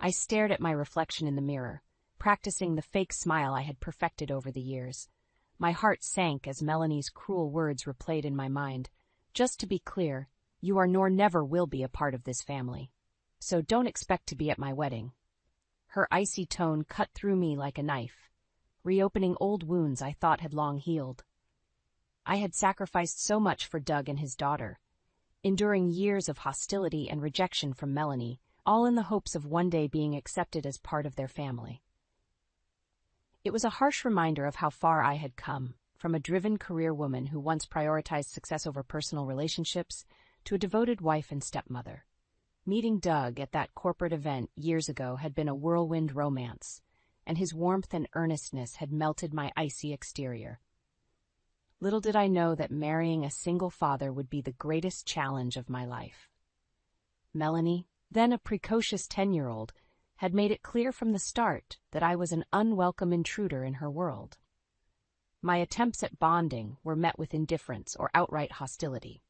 I stared at my reflection in the mirror, practicing the fake smile I had perfected over the years. My heart sank as Melanie's cruel words replayed in my mind. Just to be clear, you are nor never will be a part of this family. So don't expect to be at my wedding. Her icy tone cut through me like a knife, reopening old wounds I thought had long healed. I had sacrificed so much for Doug and his daughter, enduring years of hostility and rejection from Melanie, all in the hopes of one day being accepted as part of their family. It was a harsh reminder of how far I had come, from a driven career woman who once prioritized success over personal relationships to a devoted wife and stepmother. Meeting Doug at that corporate event years ago had been a whirlwind romance, and his warmth and earnestness had melted my icy exterior. Little did I know that marrying a single father would be the greatest challenge of my life. Melanie, then a precocious 10-year-old, had made it clear from the start that I was an unwelcome intruder in her world. My attempts at bonding were met with indifference or outright hostility.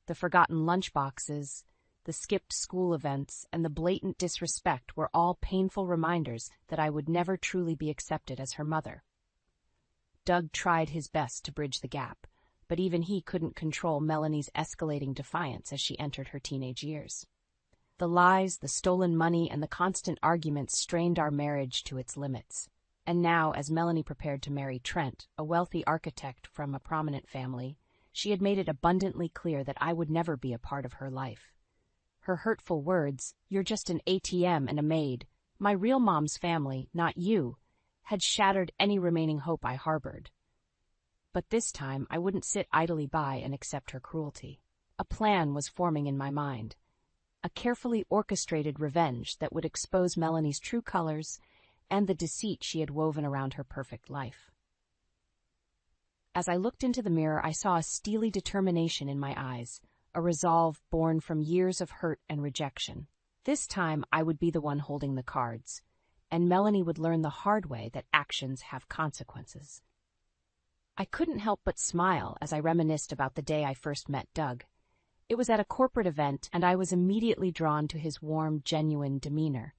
The forgotten lunchboxes, the skipped school events, and the blatant disrespect were all painful reminders that I would never truly be accepted as her mother. Doug tried his best to bridge the gap, but even he couldn't control Melanie's escalating defiance as she entered her teenage years. The lies, the stolen money, and the constant arguments strained our marriage to its limits. And now, as Melanie prepared to marry Trent, a wealthy architect from a prominent family, she had made it abundantly clear that I would never be a part of her life. Her hurtful words, "You're just an ATM and a maid, my real mom's family, not you," had shattered any remaining hope I harbored. But this time I wouldn't sit idly by and accept her cruelty. A plan was forming in my mind, a carefully orchestrated revenge that would expose Melanie's true colors and the deceit she had woven around her perfect life. As I looked into the mirror, I saw a steely determination in my eyes, a resolve born from years of hurt and rejection. This time I would be the one holding the cards, and Melanie would learn the hard way that actions have consequences. I couldn't help but smile as I reminisced about the day I first met Doug. It was at a corporate event, and I was immediately drawn to his warm, genuine demeanor.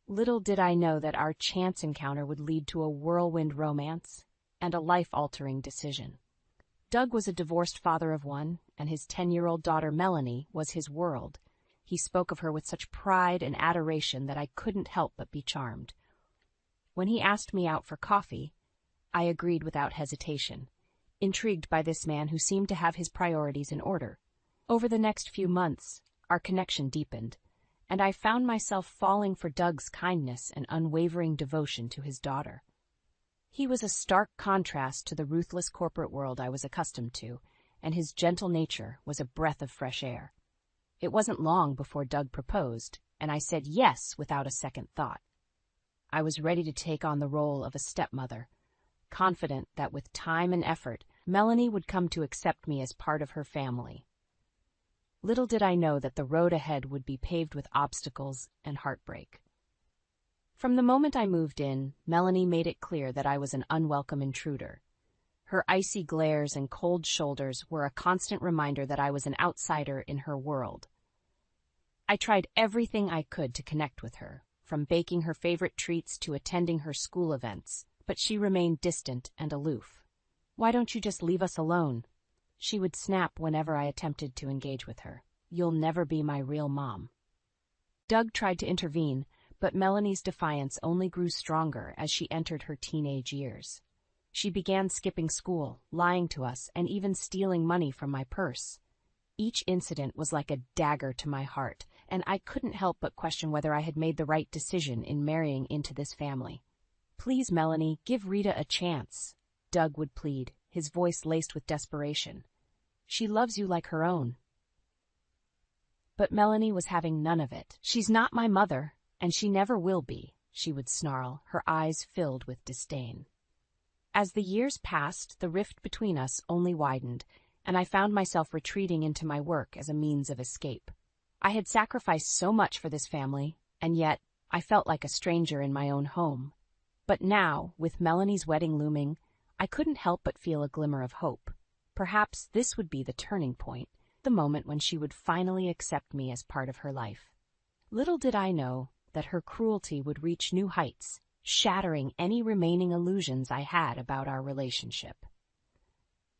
Little did I know that our chance encounter would lead to a whirlwind romance and a life-altering decision. Doug was a divorced father of one, and his 10-year-old daughter Melanie was his world. He spoke of her with such pride and adoration that I couldn't help but be charmed. When he asked me out for coffee, I agreed without hesitation, intrigued by this man who seemed to have his priorities in order. Over the next few months, our connection deepened, and I found myself falling for Doug's kindness and unwavering devotion to his daughter. He was a stark contrast to the ruthless corporate world I was accustomed to, and his gentle nature was a breath of fresh air. It wasn't long before Doug proposed, and I said yes without a second thought. I was ready to take on the role of a stepmother, confident that with time and effort, Melanie would come to accept me as part of her family. Little did I know that the road ahead would be paved with obstacles and heartbreak. From the moment I moved in, Melanie made it clear that I was an unwelcome intruder. Her icy glares and cold shoulders were a constant reminder that I was an outsider in her world. I tried everything I could to connect with her, from baking her favorite treats to attending her school events, but she remained distant and aloof. "Why don't you just leave us alone?" she would snap whenever I attempted to engage with her. "You'll never be my real mom." Doug tried to intervene, but Melanie's defiance only grew stronger as she entered her teenage years. She began skipping school, lying to us, and even stealing money from my purse. Each incident was like a dagger to my heart, and I couldn't help but question whether I had made the right decision in marrying into this family. "Please, Melanie, give Rita a chance," Doug would plead, his voice laced with desperation. "She loves you like her own." But Melanie was having none of it. "She's not my mother, and she never will be," she would snarl, her eyes filled with disdain. As the years passed, the rift between us only widened, and I found myself retreating into my work as a means of escape. I had sacrificed so much for this family, and yet I felt like a stranger in my own home. But now, with Melanie's wedding looming, I couldn't help but feel a glimmer of hope. Perhaps this would be the turning point, the moment when she would finally accept me as part of her life. Little did I know, that her cruelty would reach new heights, shattering any remaining illusions I had about our relationship.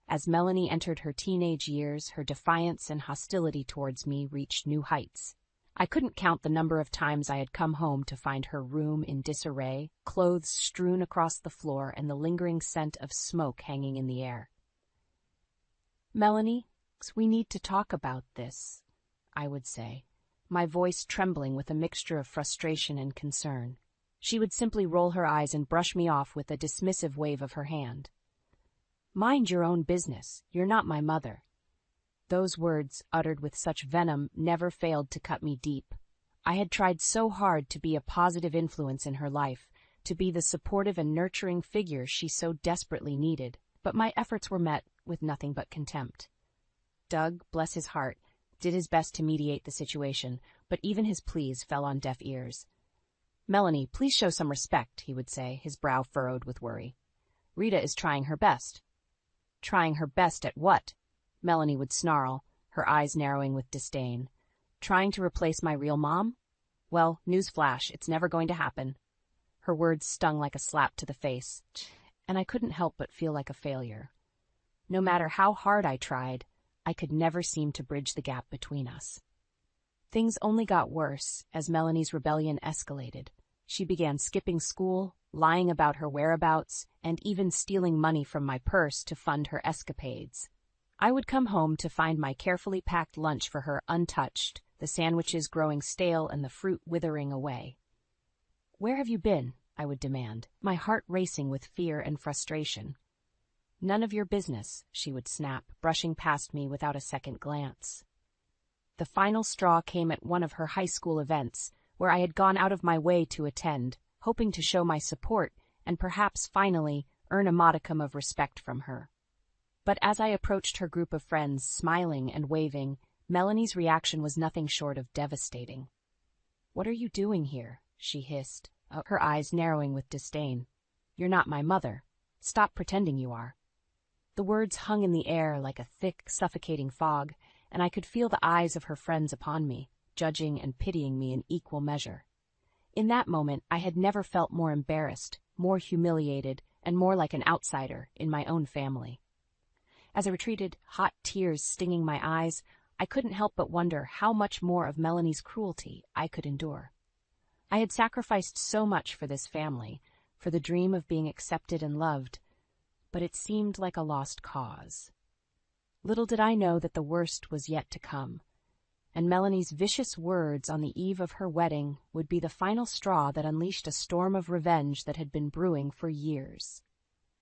As Melanie entered her teenage years, her defiance and hostility towards me reached new heights. I couldn't count the number of times I had come home to find her room in disarray, clothes strewn across the floor, and the lingering scent of smoke hanging in the air. "Melanie, we need to talk about this," I would say, my voice trembling with a mixture of frustration and concern. She would simply roll her eyes and brush me off with a dismissive wave of her hand. "Mind your own business. You're not my mother." Those words, uttered with such venom, never failed to cut me deep. I had tried so hard to be a positive influence in her life, to be the supportive and nurturing figure she so desperately needed, but my efforts were met with nothing but contempt. Doug, bless his heart, did his best to mediate the situation, but even his pleas fell on deaf ears. "Melanie, please show some respect," he would say, his brow furrowed with worry. "Rita is trying her best." "Trying her best at what?" Melanie would snarl, her eyes narrowing with disdain. "Trying to replace my real mom? Well, newsflash, it's never going to happen." Her words stung like a slap to the face, and I couldn't help but feel like a failure. No matter how hard I tried, I could never seem to bridge the gap between us. Things only got worse as Melanie's rebellion escalated. She began skipping school, lying about her whereabouts, and even stealing money from my purse to fund her escapades. I would come home to find my carefully packed lunch for her untouched, the sandwiches growing stale and the fruit withering away. "Where have you been?" I would demand, my heart racing with fear and frustration. "None of your business," she would snap, brushing past me without a second glance. The final straw came at one of her high school events, where I had gone out of my way to attend, hoping to show my support and perhaps finally earn a modicum of respect from her. But as I approached her group of friends, smiling and waving, Melanie's reaction was nothing short of devastating. "What are you doing here?" she hissed, her eyes narrowing with disdain. "You're not my mother. Stop pretending you are." The words hung in the air like a thick, suffocating fog, and I could feel the eyes of her friends upon me, judging and pitying me in equal measure. In that moment, I had never felt more embarrassed, more humiliated, and more like an outsider in my own family. As I retreated, hot tears stinging my eyes, I couldn't help but wonder how much more of Melanie's cruelty I could endure. I had sacrificed so much for this family, for the dream of being accepted and loved, but it seemed like a lost cause. Little did I know that the worst was yet to come, and Melanie's vicious words on the eve of her wedding would be the final straw that unleashed a storm of revenge that had been brewing for years.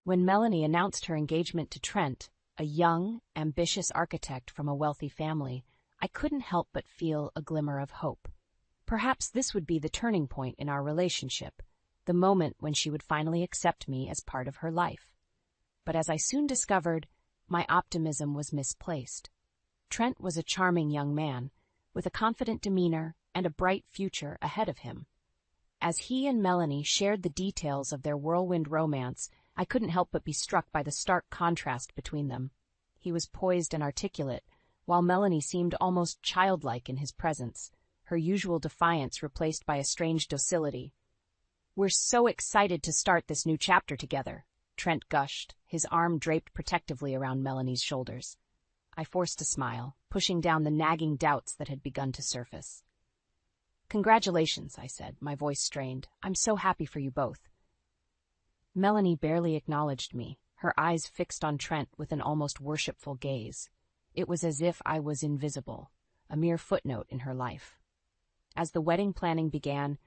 When Melanie announced her engagement to Trent, a young, ambitious architect from a wealthy family, I couldn't help but feel a glimmer of hope. Perhaps this would be the turning point in our relationship, the moment when she would finally accept me as part of her life. But as I soon discovered, my optimism was misplaced. Trent was a charming young man, with a confident demeanor and a bright future ahead of him. As he and Melanie shared the details of their whirlwind romance, I couldn't help but be struck by the stark contrast between them. He was poised and articulate, while Melanie seemed almost childlike in his presence, her usual defiance replaced by a strange docility. "We're so excited to start this new chapter together," Trent gushed, his arm draped protectively around Melanie's shoulders. I forced a smile, pushing down the nagging doubts that had begun to surface. "Congratulations," I said, my voice strained. "I'm so happy for you both." Melanie barely acknowledged me, her eyes fixed on Trent with an almost worshipful gaze. It was as if I was invisible, a mere footnote in her life. As the wedding planning began,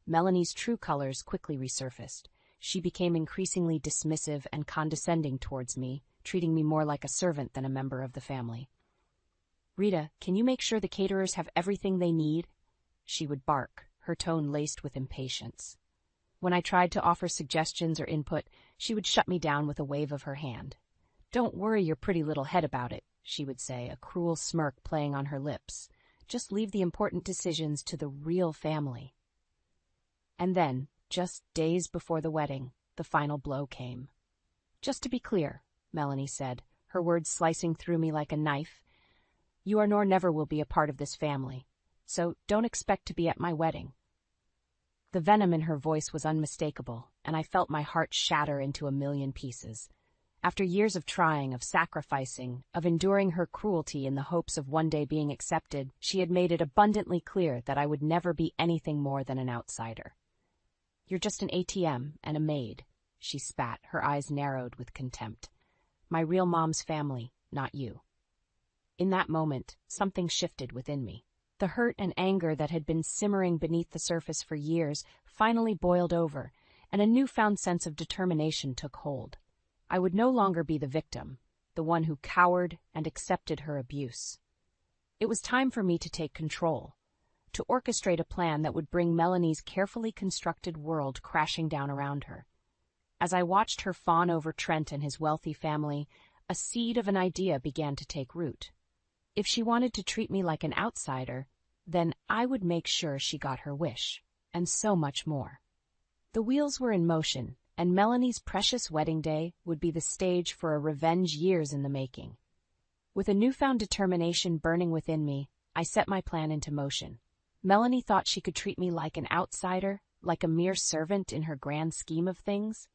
Melanie's true colors quickly resurfaced. She became increasingly dismissive and condescending towards me, treating me more like a servant than a member of the family. "Rita, can you make sure the caterers have everything they need?" she would bark, her tone laced with impatience. When I tried to offer suggestions or input, she would shut me down with a wave of her hand. "Don't worry your pretty little head about it," she would say, a cruel smirk playing on her lips. "Just leave the important decisions to the real family." And then, just days before the wedding, the final blow came. "Just to be clear," Melanie said, her words slicing through me like a knife, "you are nor never will be a part of this family, so don't expect to be at my wedding." The venom in her voice was unmistakable, and I felt my heart shatter into a million pieces. After years of trying, of sacrificing, of enduring her cruelty in the hopes of one day being accepted, she had made it abundantly clear that I would never be anything more than an outsider. "You're just an ATM and a maid," she spat, her eyes narrowed with contempt. "My real mom's family, not you." In that moment, something shifted within me. The hurt and anger that had been simmering beneath the surface for years finally boiled over, and a newfound sense of determination took hold. I would no longer be the victim, the one who cowered and accepted her abuse. It was time for me to take control, to orchestrate a plan that would bring Melanie's carefully constructed world crashing down around her. As I watched her fawn over Trent and his wealthy family, a seed of an idea began to take root. If she wanted to treat me like an outsider, then I would make sure she got her wish, and so much more. The wheels were in motion, and Melanie's precious wedding day would be the stage for a revenge years in the making. With a newfound determination burning within me, I set my plan into motion. Melanie thought she could treat me like an outsider, like a mere servant in her grand scheme of things.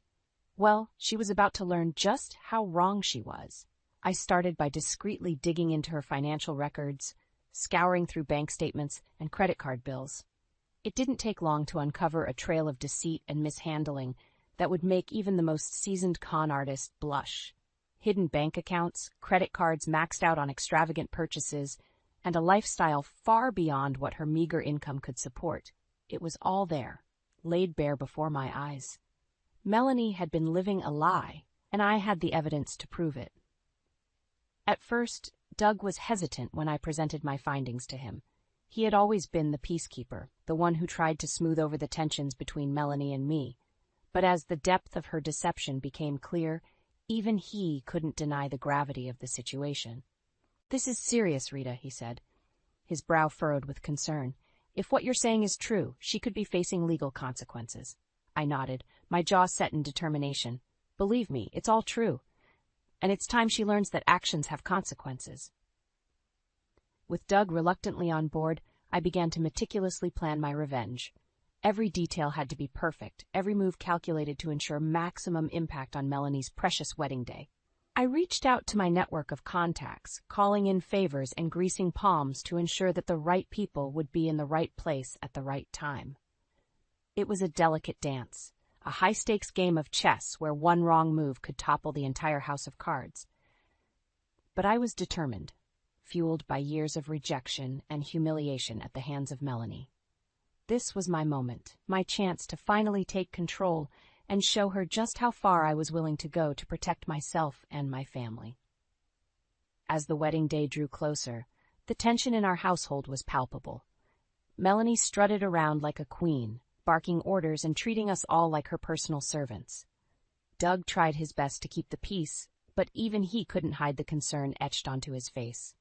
Well, she was about to learn just how wrong she was. I started by discreetly digging into her financial records, scouring through bank statements and credit card bills. It didn't take long to uncover a trail of deceit and mishandling that would make even the most seasoned con artist blush. Hidden bank accounts, credit cards maxed out on extravagant purchases, and a lifestyle far beyond what her meager income could support. It was all there, laid bare before my eyes. Melanie had been living a lie, and I had the evidence to prove it. At first, Doug was hesitant when I presented my findings to him. He had always been the peacekeeper, the one who tried to smooth over the tensions between Melanie and me. But as the depth of her deception became clear, even he couldn't deny the gravity of the situation. "This is serious, Rita," he said, his brow furrowed with concern. "If what you're saying is true, she could be facing legal consequences." I nodded, my jaw set in determination. "Believe me, it's all true. And it's time she learns that actions have consequences." With Doug reluctantly on board, I began to meticulously plan my revenge. Every detail had to be perfect, every move calculated to ensure maximum impact on Melanie's precious wedding day. I reached out to my network of contacts, calling in favors and greasing palms to ensure that the right people would be in the right place at the right time. It was a delicate dance, a high-stakes game of chess where one wrong move could topple the entire house of cards. But I was determined, fueled by years of rejection and humiliation at the hands of Melanie. This was my moment, my chance to finally take control and show her just how far I was willing to go to protect myself and my family. As the wedding day drew closer, the tension in our household was palpable. Melanie strutted around like a queen, barking orders and treating us all like her personal servants. Doug tried his best to keep the peace, but even he couldn't hide the concern etched onto his face.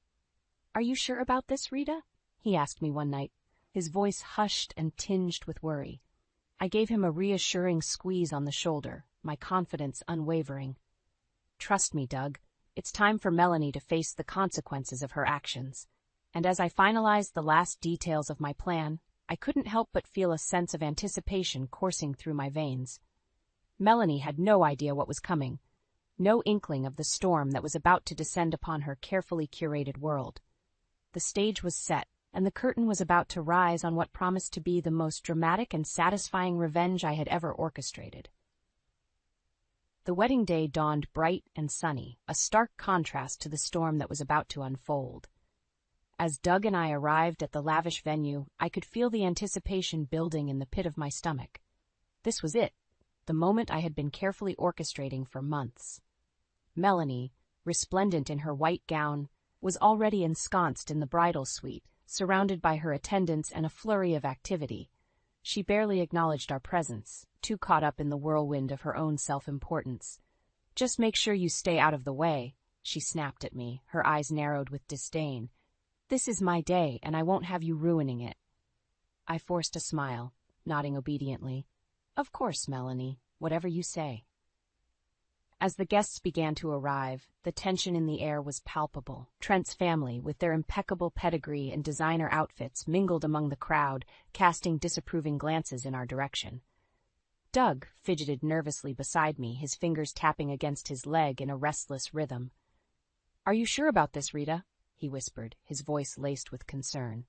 "Are you sure about this, Rita?" he asked me one night, his voice hushed and tinged with worry. I gave him a reassuring squeeze on the shoulder, my confidence unwavering. "Trust me, Doug. It's time for Melanie to face the consequences of her actions." And as I finalized the last details of my plan, I couldn't help but feel a sense of anticipation coursing through my veins. Melanie had no idea what was coming, no inkling of the storm that was about to descend upon her carefully curated world. The stage was set, and the curtain was about to rise on what promised to be the most dramatic and satisfying revenge I had ever orchestrated. The wedding day dawned bright and sunny, a stark contrast to the storm that was about to unfold. As Doug and I arrived at the lavish venue, I could feel the anticipation building in the pit of my stomach. This was it, the moment I had been carefully orchestrating for months. Melanie, resplendent in her white gown, was already ensconced in the bridal suite, surrounded by her attendants and a flurry of activity. She barely acknowledged our presence, too caught up in the whirlwind of her own self-importance. "Just make sure you stay out of the way," she snapped at me, her eyes narrowed with disdain. "This is my day, and I won't have you ruining it." I forced a smile, nodding obediently. "Of course, Melanie, whatever you say." As the guests began to arrive, the tension in the air was palpable. Trent's family, with their impeccable pedigree and designer outfits, mingled among the crowd, casting disapproving glances in our direction. Doug fidgeted nervously beside me, his fingers tapping against his leg in a restless rhythm. "Are you sure about this, Rita?" he whispered, his voice laced with concern.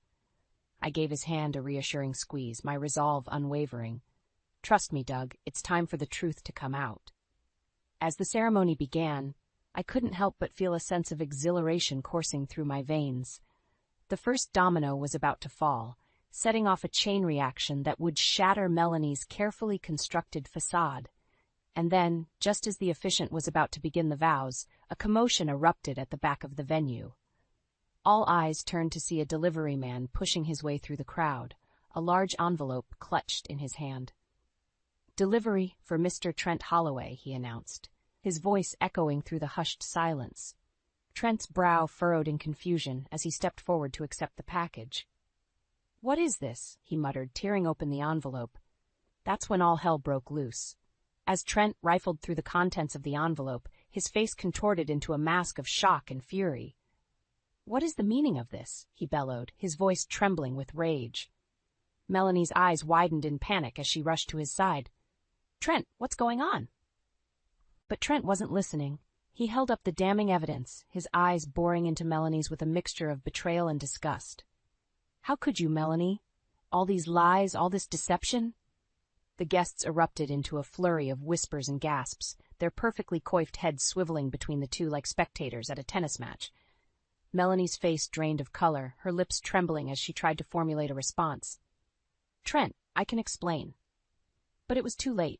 I gave his hand a reassuring squeeze, my resolve unwavering. "Trust me, Doug, it's time for the truth to come out." As the ceremony began, I couldn't help but feel a sense of exhilaration coursing through my veins. The first domino was about to fall, setting off a chain reaction that would shatter Melanie's carefully constructed facade. And then, just as the officiant was about to begin the vows, a commotion erupted at the back of the venue. All eyes turned to see a delivery man pushing his way through the crowd, a large envelope clutched in his hand. "Delivery for Mr. Trent Holloway," he announced, his voice echoing through the hushed silence. Trent's brow furrowed in confusion as he stepped forward to accept the package. "What is this?" he muttered, tearing open the envelope. That's when all hell broke loose. As Trent rifled through the contents of the envelope, his face contorted into a mask of shock and fury. "What is the meaning of this?" he bellowed, his voice trembling with rage. Melanie's eyes widened in panic as she rushed to his side. "Trent, what's going on?" But Trent wasn't listening. He held up the damning evidence, his eyes boring into Melanie's with a mixture of betrayal and disgust. "How could you, Melanie? All these lies, all this deception?" The guests erupted into a flurry of whispers and gasps, their perfectly coiffed heads swiveling between the two like spectators at a tennis match. Melanie's face drained of color, her lips trembling as she tried to formulate a response. "Trent, I can explain." But it was too late.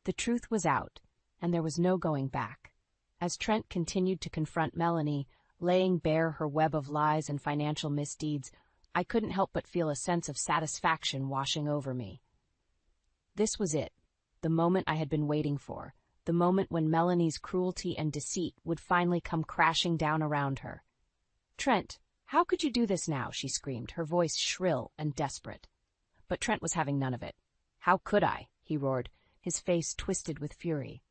The truth was out, and there was no going back. As Trent continued to confront Melanie, laying bare her web of lies and financial misdeeds, I couldn't help but feel a sense of satisfaction washing over me. This was it, the moment I had been waiting for, the moment when Melanie's cruelty and deceit would finally come crashing down around her. "Trent, how could you do this now?" she screamed, her voice shrill and desperate. But Trent was having none of it. "How could I?" he roared, his face twisted with fury.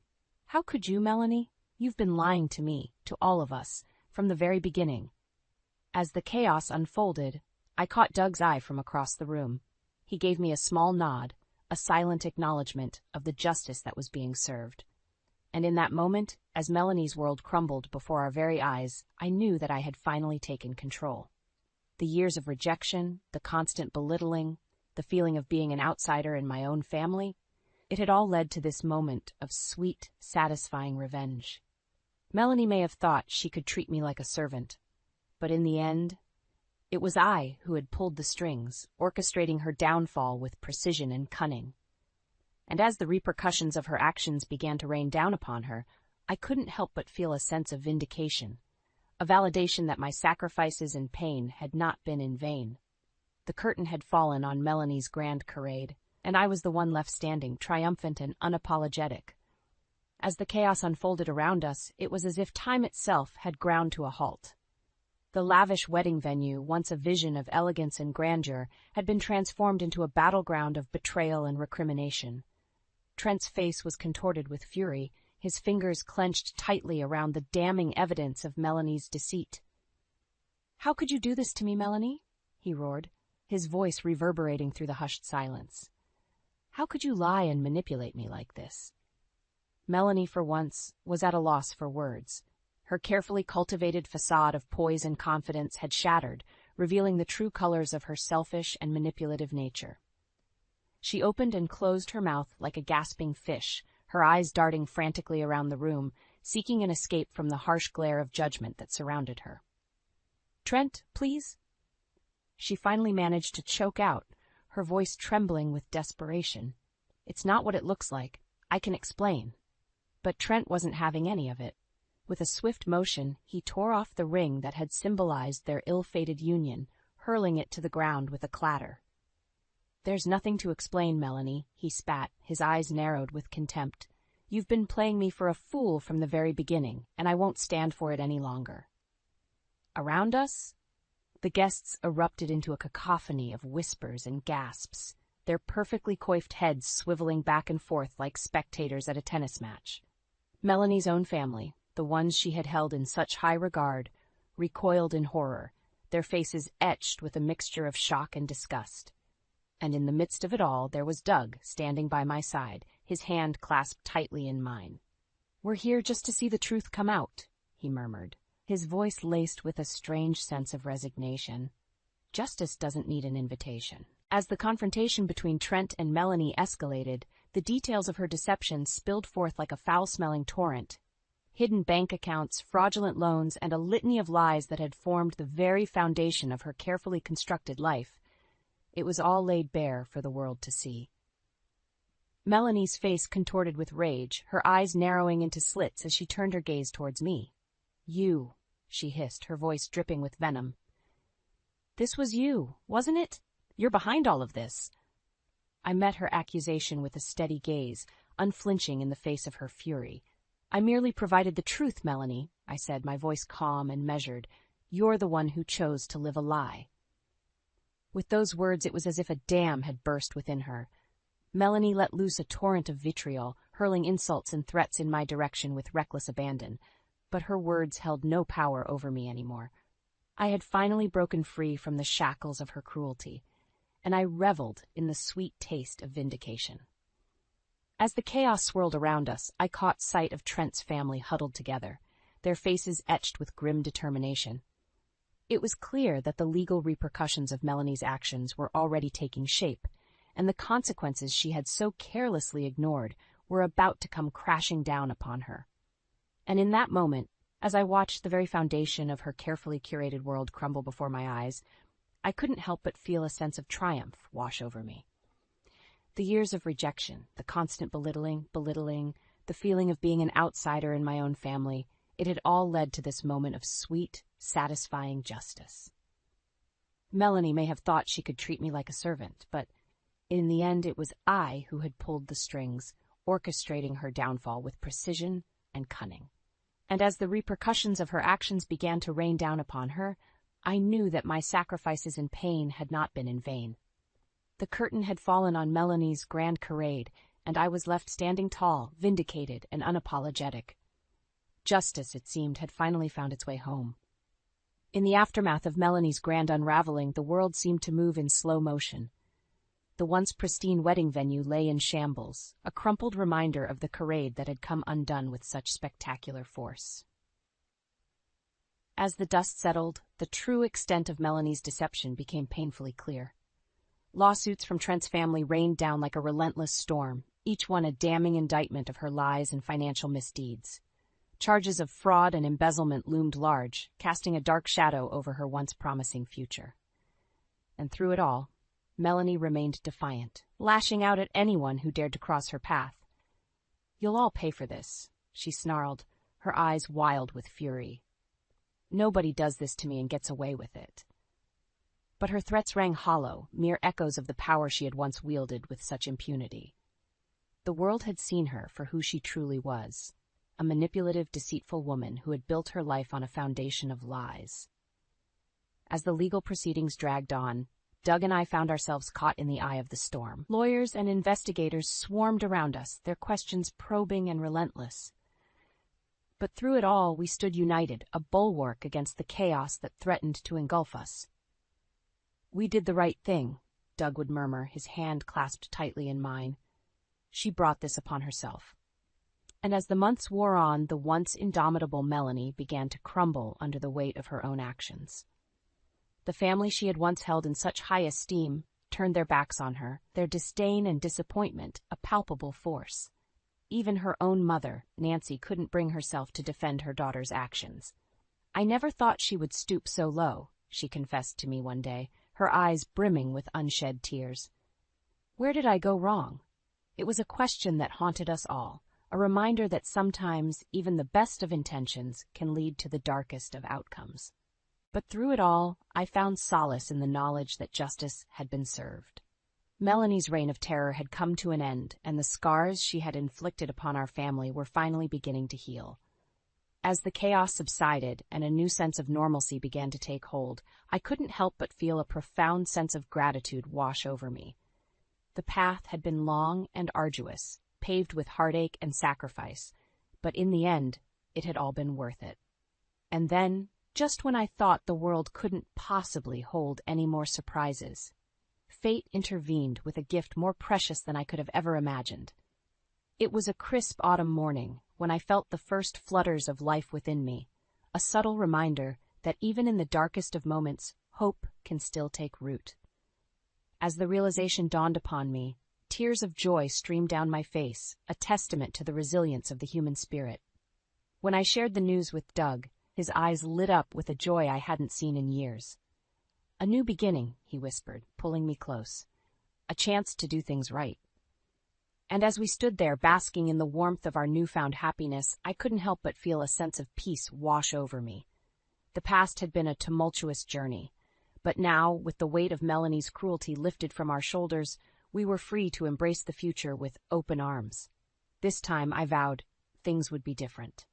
"How could you, Melanie? You've been lying to me, to all of us, from the very beginning." As the chaos unfolded, I caught Doug's eye from across the room. He gave me a small nod, a silent acknowledgement of the justice that was being served. And in that moment, as Melanie's world crumbled before our very eyes, I knew that I had finally taken control. The years of rejection, the constant belittling, the feeling of being an outsider in my own family, it had all led to this moment of sweet, satisfying revenge. Melanie may have thought she could treat me like a servant, but in the end, it was I who had pulled the strings, orchestrating her downfall with precision and cunning. And as the repercussions of her actions began to rain down upon her, I couldn't help but feel a sense of vindication, a validation that my sacrifices and pain had not been in vain. The curtain had fallen on Melanie's grand charade, and I was the one left standing, triumphant and unapologetic. As the chaos unfolded around us, it was as if time itself had ground to a halt. The lavish wedding venue, once a vision of elegance and grandeur, had been transformed into a battleground of betrayal and recrimination. Trent's face was contorted with fury, his fingers clenched tightly around the damning evidence of Melanie's deceit. "How could you do this to me, Melanie?" he roared, his voice reverberating through the hushed silence. "How could you lie and manipulate me like this?" Melanie, for once, was at a loss for words. Her carefully cultivated facade of poise and confidence had shattered, revealing the true colors of her selfish and manipulative nature. She opened and closed her mouth like a gasping fish, her eyes darting frantically around the room, seeking an escape from the harsh glare of judgment that surrounded her. "Trent, please?" She finally managed to choke out, her voice trembling with desperation. "It's not what it looks like. I can explain." But Trent wasn't having any of it. With a swift motion, he tore off the ring that had symbolized their ill-fated union, hurling it to the ground with a clatter. "There's nothing to explain, Melanie," he spat, his eyes narrowed with contempt. "You've been playing me for a fool from the very beginning, and I won't stand for it any longer." Around us, the guests erupted into a cacophony of whispers and gasps, their perfectly coiffed heads swiveling back and forth like spectators at a tennis match. Melanie's own family, the ones she had held in such high regard, recoiled in horror, their faces etched with a mixture of shock and disgust. And in the midst of it all, there was Doug, standing by my side, his hand clasped tightly in mine. "We're here just to see the truth come out," he murmured, his voice laced with a strange sense of resignation. "Justice doesn't need an invitation." As the confrontation between Trent and Melanie escalated, the details of her deception spilled forth like a foul-smelling torrent. Hidden bank accounts, fraudulent loans, and a litany of lies that had formed the very foundation of her carefully constructed life. It was all laid bare for the world to see. Melanie's face contorted with rage, her eyes narrowing into slits as she turned her gaze towards me. "You," she hissed, her voice dripping with venom. "This was you, wasn't it? You're behind all of this." I met her accusation with a steady gaze, unflinching in the face of her fury. "I merely provided the truth, Melanie," I said, my voice calm and measured. "You're the one who chose to live a lie." With those words, it was as if a dam had burst within her. Melanie let loose a torrent of vitriol, hurling insults and threats in my direction with reckless abandon. But her words held no power over me anymore. I had finally broken free from the shackles of her cruelty, and I reveled in the sweet taste of vindication. As the chaos swirled around us, I caught sight of Trent's family huddled together, their faces etched with grim determination. It was clear that the legal repercussions of Melanie's actions were already taking shape, and the consequences she had so carelessly ignored were about to come crashing down upon her. And in that moment, as I watched the very foundation of her carefully curated world crumble before my eyes, I couldn't help but feel a sense of triumph wash over me. The years of rejection, the constant belittling, the feeling of being an outsider in my own family, it had all led to this moment of sweet, satisfying justice. Melanie may have thought she could treat me like a servant, but in the end it was I who had pulled the strings, orchestrating her downfall with precision and cunning. And as the repercussions of her actions began to rain down upon her, I knew that my sacrifices and pain had not been in vain. The curtain had fallen on Melanie's grand charade, and I was left standing tall, vindicated, and unapologetic. Justice, it seemed, had finally found its way home. In the aftermath of Melanie's grand unraveling, the world seemed to move in slow motion. The once pristine wedding venue lay in shambles, a crumpled reminder of the charade that had come undone with such spectacular force. As the dust settled, the true extent of Melanie's deception became painfully clear. Lawsuits from Trent's family rained down like a relentless storm, each one a damning indictment of her lies and financial misdeeds. Charges of fraud and embezzlement loomed large, casting a dark shadow over her once promising future. And through it all, Melanie remained defiant, lashing out at anyone who dared to cross her path. "You'll all pay for this," she snarled, her eyes wild with fury. "Nobody does this to me and gets away with it." But her threats rang hollow, mere echoes of the power she had once wielded with such impunity. The world had seen her for who she truly was, a manipulative, deceitful woman who had built her life on a foundation of lies. As the legal proceedings dragged on, Doug and I found ourselves caught in the eye of the storm. Lawyers and investigators swarmed around us, their questions probing and relentless. But through it all, we stood united, a bulwark against the chaos that threatened to engulf us. "We did the right thing," Doug would murmur, his hand clasped tightly in mine. "She brought this upon herself." And as the months wore on, the once indomitable Melanie began to crumble under the weight of her own actions. The family she had once held in such high esteem turned their backs on her, their disdain and disappointment a palpable force. Even her own mother, Nancy, couldn't bring herself to defend her daughter's actions. "I never thought she would stoop so low," she confessed to me one day, her eyes brimming with unshed tears. Where did I go wrong? It was a question that haunted us all, a reminder that sometimes even the best of intentions can lead to the darkest of outcomes. But through it all, I found solace in the knowledge that justice had been served. Melanie's reign of terror had come to an end, and the scars she had inflicted upon our family were finally beginning to heal. As the chaos subsided and a new sense of normalcy began to take hold, I couldn't help but feel a profound sense of gratitude wash over me. The path had been long and arduous, paved with heartache and sacrifice, but in the end, it had all been worth it. And then, just when I thought the world couldn't possibly hold any more surprises, fate intervened with a gift more precious than I could have ever imagined. It was a crisp autumn morning when I felt the first flutters of life within me, a subtle reminder that even in the darkest of moments, hope can still take root. As the realization dawned upon me, tears of joy streamed down my face, a testament to the resilience of the human spirit. When I shared the news with Doug, his eyes lit up with a joy I hadn't seen in years. "A new beginning," he whispered, pulling me close. "A chance to do things right." And as we stood there basking in the warmth of our newfound happiness, I couldn't help but feel a sense of peace wash over me. The past had been a tumultuous journey, but now, with the weight of Melanie's cruelty lifted from our shoulders, we were free to embrace the future with open arms. This time, I vowed, things would be different.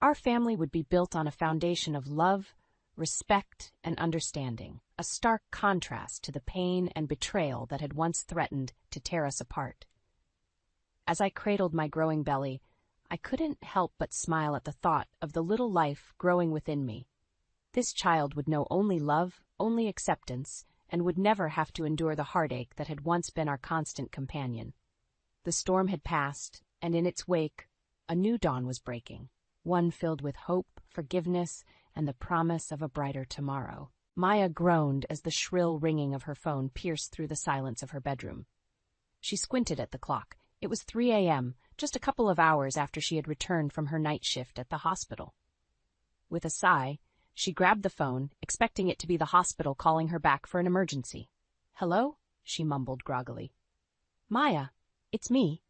Our family would be built on a foundation of love, respect, and understanding, a stark contrast to the pain and betrayal that had once threatened to tear us apart. As I cradled my growing belly, I couldn't help but smile at the thought of the little life growing within me. This child would know only love, only acceptance, and would never have to endure the heartache that had once been our constant companion. The storm had passed, and in its wake, a new dawn was breaking, one filled with hope, forgiveness, and the promise of a brighter tomorrow. Maya groaned as the shrill ringing of her phone pierced through the silence of her bedroom. She squinted at the clock. It was 3 a.m., just a couple of hours after she had returned from her night shift at the hospital. With a sigh, she grabbed the phone, expecting it to be the hospital calling her back for an emergency. "Hello?" she mumbled groggily. "Maya, it's me."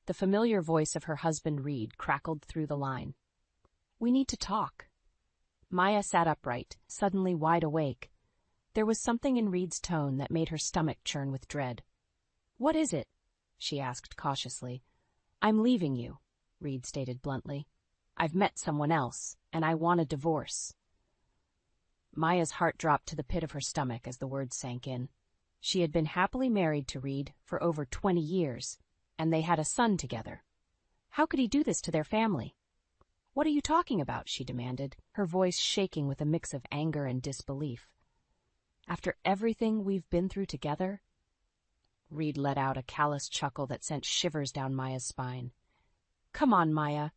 The familiar voice of her husband Reed crackled through the line. "We need to talk." Maya sat upright, suddenly wide awake. There was something in Reed's tone that made her stomach churn with dread. "What is it?" she asked cautiously. "I'm leaving you," Reed stated bluntly. "I've met someone else, and I want a divorce." Maya's heart dropped to the pit of her stomach as the words sank in. She had been happily married to Reed for over 20 years, and they had a son together. How could he do this to their family? "What are you talking about?" she demanded, her voice shaking with a mix of anger and disbelief. "After everything we've been through together?" Reed let out a callous chuckle that sent shivers down Maya's spine. "Come on, Maya.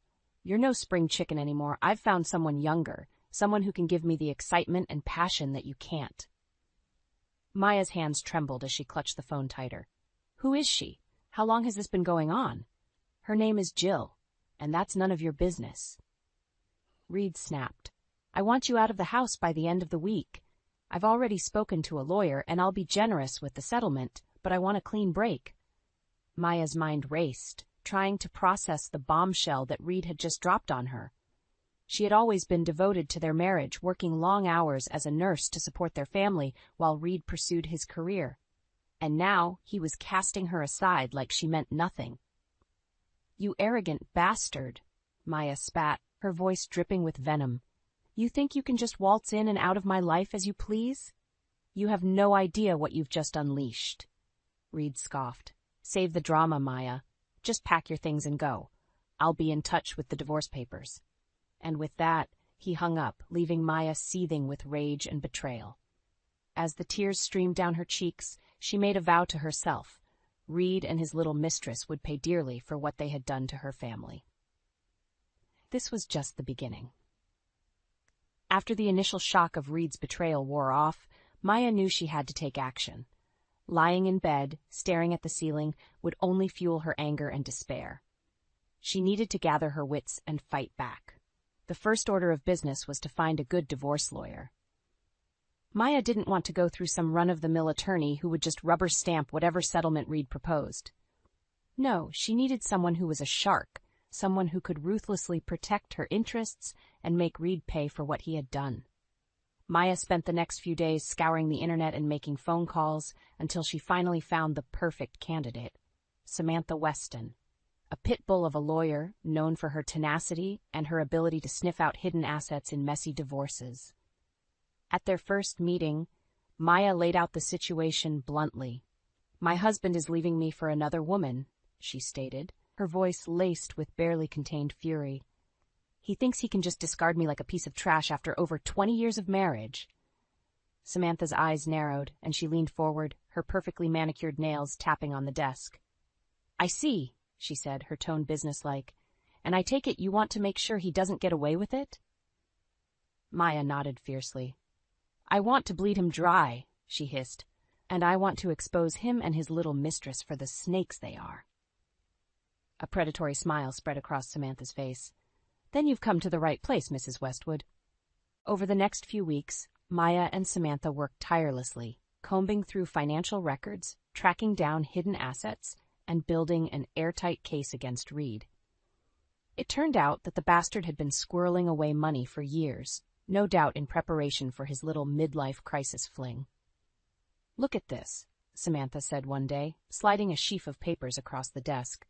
You're no spring chicken anymore. I've found someone younger, someone who can give me the excitement and passion that you can't." Maya's hands trembled as she clutched the phone tighter. "Who is she? How long has this been going on?" "Her name is Jill, and that's none of your business." Reed snapped. "I want you out of the house by the end of the week. I've already spoken to a lawyer, and I'll be generous with the settlement, but I want a clean break." Maya's mind raced, trying to process the bombshell that Reed had just dropped on her. She had always been devoted to their marriage, working long hours as a nurse to support their family while Reed pursued his career. And now he was casting her aside like she meant nothing. "You arrogant bastard," Maya spat, her voice dripping with venom. "You think you can just waltz in and out of my life as you please? You have no idea what you've just unleashed." Reed scoffed. "Save the drama, Maya. Just pack your things and go. I'll be in touch with the divorce papers." And with that, he hung up, leaving Maya seething with rage and betrayal. As the tears streamed down her cheeks, she made a vow to herself. Reed and his little mistress would pay dearly for what they had done to her family. This was just the beginning. After the initial shock of Reed's betrayal wore off, Maya knew she had to take action. Lying in bed, staring at the ceiling, would only fuel her anger and despair. She needed to gather her wits and fight back. The first order of business was to find a good divorce lawyer. Maya didn't want to go through some run-of-the-mill attorney who would just rubber stamp whatever settlement Reed proposed. No, she needed someone who was a shark, someone who could ruthlessly protect her interests and make Reed pay for what he had done. Maya spent the next few days scouring the internet and making phone calls until she finally found the perfect candidate, Samantha Weston, a pit bull of a lawyer known for her tenacity and her ability to sniff out hidden assets in messy divorces. At their first meeting, Maya laid out the situation bluntly. "My husband is leaving me for another woman," she stated. her voice laced with barely contained fury. "He thinks he can just discard me like a piece of trash after over 20 years of marriage." Samantha's eyes narrowed, and she leaned forward, her perfectly manicured nails tapping on the desk. "I see," she said, her tone businesslike. "And I take it you want to make sure he doesn't get away with it?" Maya nodded fiercely. "I want to bleed him dry," she hissed, "and I want to expose him and his little mistress for the snakes they are." A predatory smile spread across Samantha's face. "Then you've come to the right place, Mrs. Westwood." Over the next few weeks, Maya and Samantha worked tirelessly, combing through financial records, tracking down hidden assets, and building an airtight case against Reed. It turned out that the bastard had been squirreling away money for years, no doubt in preparation for his little midlife crisis fling. "Look at this," Samantha said one day, sliding a sheaf of papers across the desk.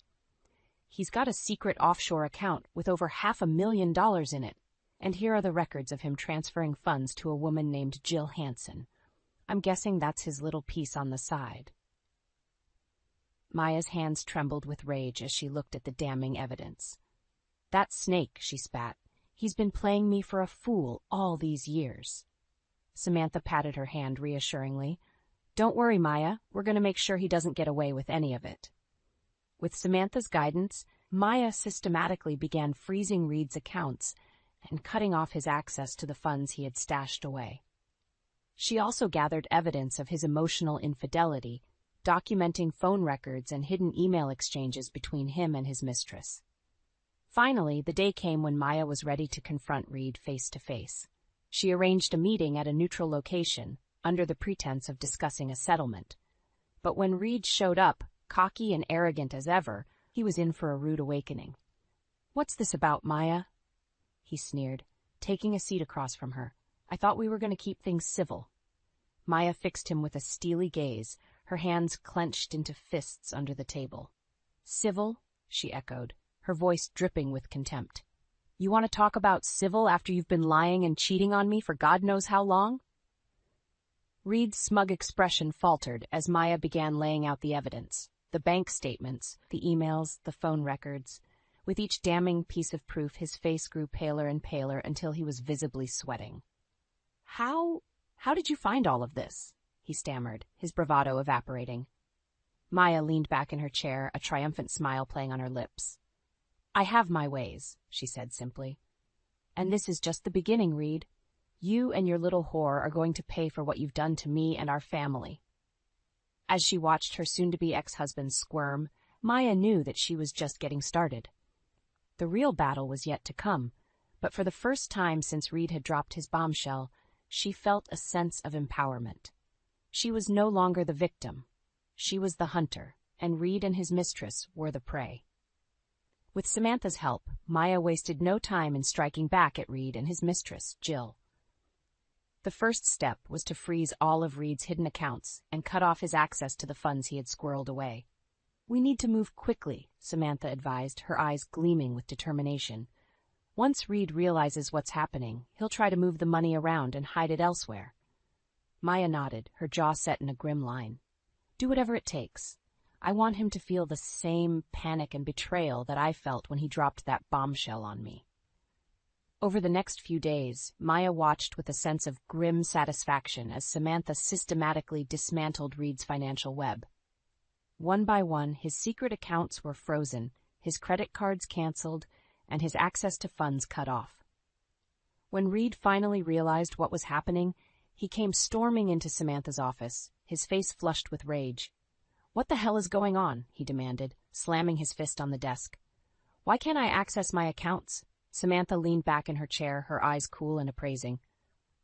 "He's got a secret offshore account with over $500,000 in it, and here are the records of him transferring funds to a woman named Jill Hansen. I'm guessing that's his little piece on the side." Maya's hands trembled with rage as she looked at the damning evidence. "That snake," she spat. "He's been playing me for a fool all these years." Samantha patted her hand reassuringly. "Don't worry, Maya. We're going to make sure he doesn't get away with any of it." With Samantha's guidance, Maya systematically began freezing Reed's accounts and cutting off his access to the funds he had stashed away. She also gathered evidence of his emotional infidelity, documenting phone records and hidden email exchanges between him and his mistress. Finally, the day came when Maya was ready to confront Reed face to face. She arranged a meeting at a neutral location, under the pretense of discussing a settlement. But when Reed showed up, cocky and arrogant as ever, he was in for a rude awakening. "What's this about, Maya?" he sneered, taking a seat across from her. "I thought we were going to keep things civil." Maya fixed him with a steely gaze, her hands clenched into fists under the table. "Civil?" she echoed, her voice dripping with contempt. "You want to talk about civil after you've been lying and cheating on me for God knows how long?" Reed's smug expression faltered as Maya began laying out the evidence, the bank statements, the emails, the phone records. With each damning piece of proof, his face grew paler and paler until he was visibly sweating. How did you find all of this?" he stammered, his bravado evaporating. Maya leaned back in her chair, a triumphant smile playing on her lips. "I have my ways," she said simply. "And this is just the beginning, Reed. You and your little whore are going to pay for what you've done to me and our family." As she watched her soon-to-be ex-husband squirm, Maya knew that she was just getting started. The real battle was yet to come, but for the first time since Reed had dropped his bombshell, she felt a sense of empowerment. She was no longer the victim. She was the hunter, and Reed and his mistress were the prey. With Samantha's help, Maya wasted no time in striking back at Reed and his mistress, Jill. The first step was to freeze all of Reed's hidden accounts and cut off his access to the funds he had squirreled away. "We need to move quickly," Samantha advised, her eyes gleaming with determination. "Once Reed realizes what's happening, he'll try to move the money around and hide it elsewhere." Maya nodded, her jaw set in a grim line. "Do whatever it takes. I want him to feel the same panic and betrayal that I felt when he dropped that bombshell on me." Over the next few days, Maya watched with a sense of grim satisfaction as Samantha systematically dismantled Reed's financial web. One by one, his secret accounts were frozen, his credit cards canceled, and his access to funds cut off. When Reed finally realized what was happening, he came storming into Samantha's office, his face flushed with rage. "What the hell is going on?" he demanded, slamming his fist on the desk. "Why can't I access my accounts?" Samantha leaned back in her chair, her eyes cool and appraising.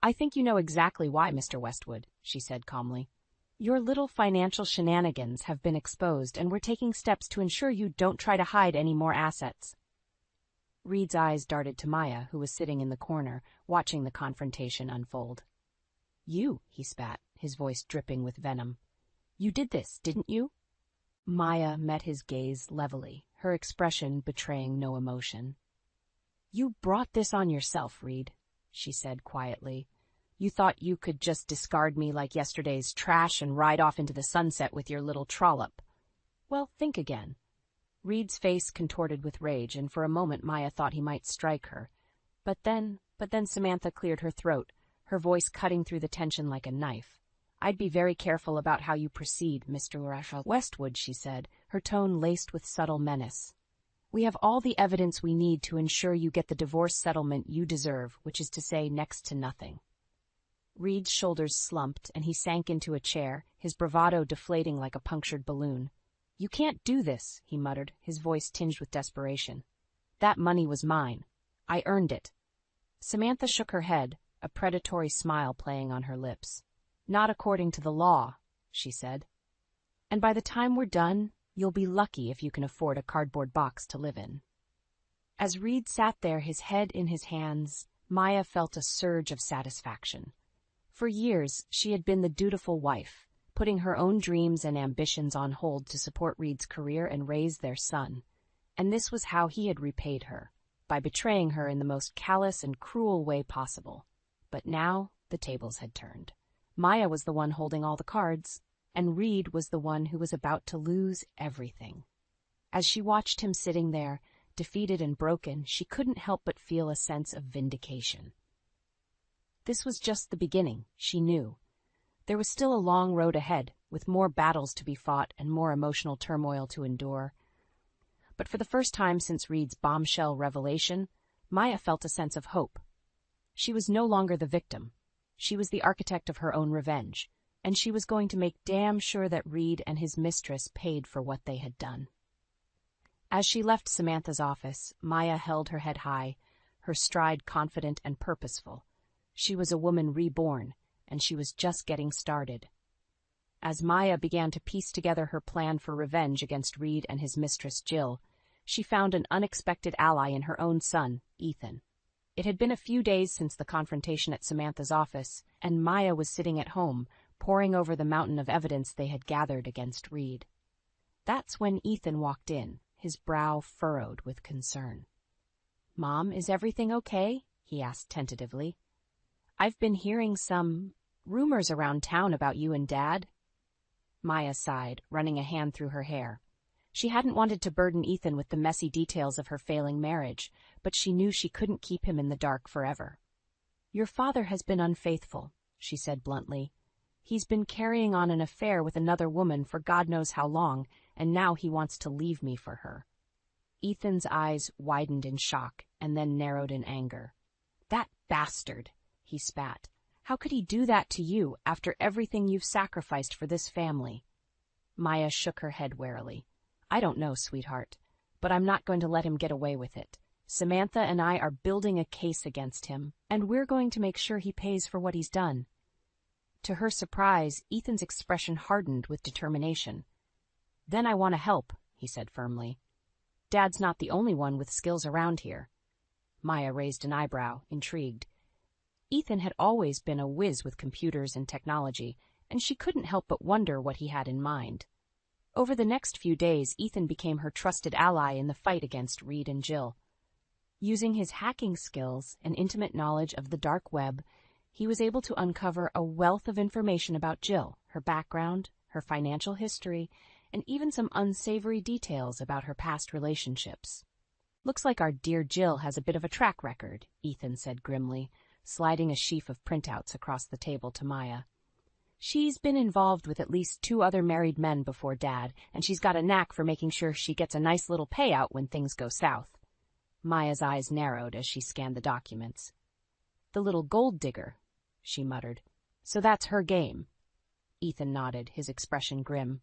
"I think you know exactly why, Mr. Westwood," she said calmly. "Your little financial shenanigans have been exposed, and we're taking steps to ensure you don't try to hide any more assets." Reed's eyes darted to Maya, who was sitting in the corner, watching the confrontation unfold. "You," he spat, his voice dripping with venom. "You did this, didn't you?" Maya met his gaze levelly, her expression betraying no emotion. "You brought this on yourself, Reed," she said quietly. "You thought you could just discard me like yesterday's trash and ride off into the sunset with your little trollop. Well, think again. Reed's face contorted with rage, and for a moment Maya thought he might strike her. But then Samantha cleared her throat, her voice cutting through the tension like a knife. "I'd be very careful about how you proceed, Mr. Westwood," she said, her tone laced with subtle menace. "We have all the evidence we need to ensure you get the divorce settlement you deserve, which is to say next to nothing." Reed's shoulders slumped, and he sank into a chair, his bravado deflating like a punctured balloon. "You can't do this," he muttered, his voice tinged with desperation. "That money was mine. I earned it." Samantha shook her head, a predatory smile playing on her lips. "Not according to the law," she said. "And by the time we're done, you'll be lucky if you can afford a cardboard box to live in." As Reed sat there, his head in his hands, Maya felt a surge of satisfaction. For years, she had been the dutiful wife, putting her own dreams and ambitions on hold to support Reed's career and raise their son. And this was how he had repaid her, by betraying her in the most callous and cruel way possible. But now the tables had turned. Maya was the one holding all the cards, and Reed was the one who was about to lose everything. As she watched him sitting there, defeated and broken, she couldn't help but feel a sense of vindication. This was just the beginning, she knew. There was still a long road ahead, with more battles to be fought and more emotional turmoil to endure. But for the first time since Reed's bombshell revelation, Maya felt a sense of hope. She was no longer the victim. She was the architect of her own revenge, and she was going to make damn sure that Reed and his mistress paid for what they had done. As she left Samantha's office, Maya held her head high, her stride confident and purposeful. She was a woman reborn, and she was just getting started. As Maya began to piece together her plan for revenge against Reed and his mistress Jill, she found an unexpected ally in her own son, Ethan. It had been a few days since the confrontation at Samantha's office, and Maya was sitting at home, poring over the mountain of evidence they had gathered against Reed. That's when Ethan walked in, his brow furrowed with concern. "Mom, is everything okay?" he asked tentatively. "I've been hearing some rumors around town about you and Dad." Maya sighed, running a hand through her hair. She hadn't wanted to burden Ethan with the messy details of her failing marriage, but she knew she couldn't keep him in the dark forever. "Your father has been unfaithful," she said bluntly. "He's been carrying on an affair with another woman for God knows how long, and now he wants to leave me for her." Ethan's eyes widened in shock and then narrowed in anger. "That bastard!" he spat. "How could he do that to you after everything you've sacrificed for this family?" Maya shook her head warily. "I don't know, sweetheart, but I'm not going to let him get away with it. Samantha and I are building a case against him, and we're going to make sure he pays for what he's done." To her surprise, Ethan's expression hardened with determination. "Then I want to help," he said firmly. "Dad's not the only one with skills around here." Maya raised an eyebrow, intrigued. Ethan had always been a whiz with computers and technology, and she couldn't help but wonder what he had in mind. Over the next few days, Ethan became her trusted ally in the fight against Reed and Jill. Using his hacking skills and intimate knowledge of the dark web, he was able to uncover a wealth of information about Jill, her background, her financial history, and even some unsavory details about her past relationships. "Looks like our dear Jill has a bit of a track record," Ethan said grimly, sliding a sheaf of printouts across the table to Maya. "She's been involved with at least 2 other married men before Dad, and she's got a knack for making sure she gets a nice little payout when things go south." Maya's eyes narrowed as she scanned the documents. "The little gold digger," she muttered. "So that's her game." Ethan nodded, his expression grim.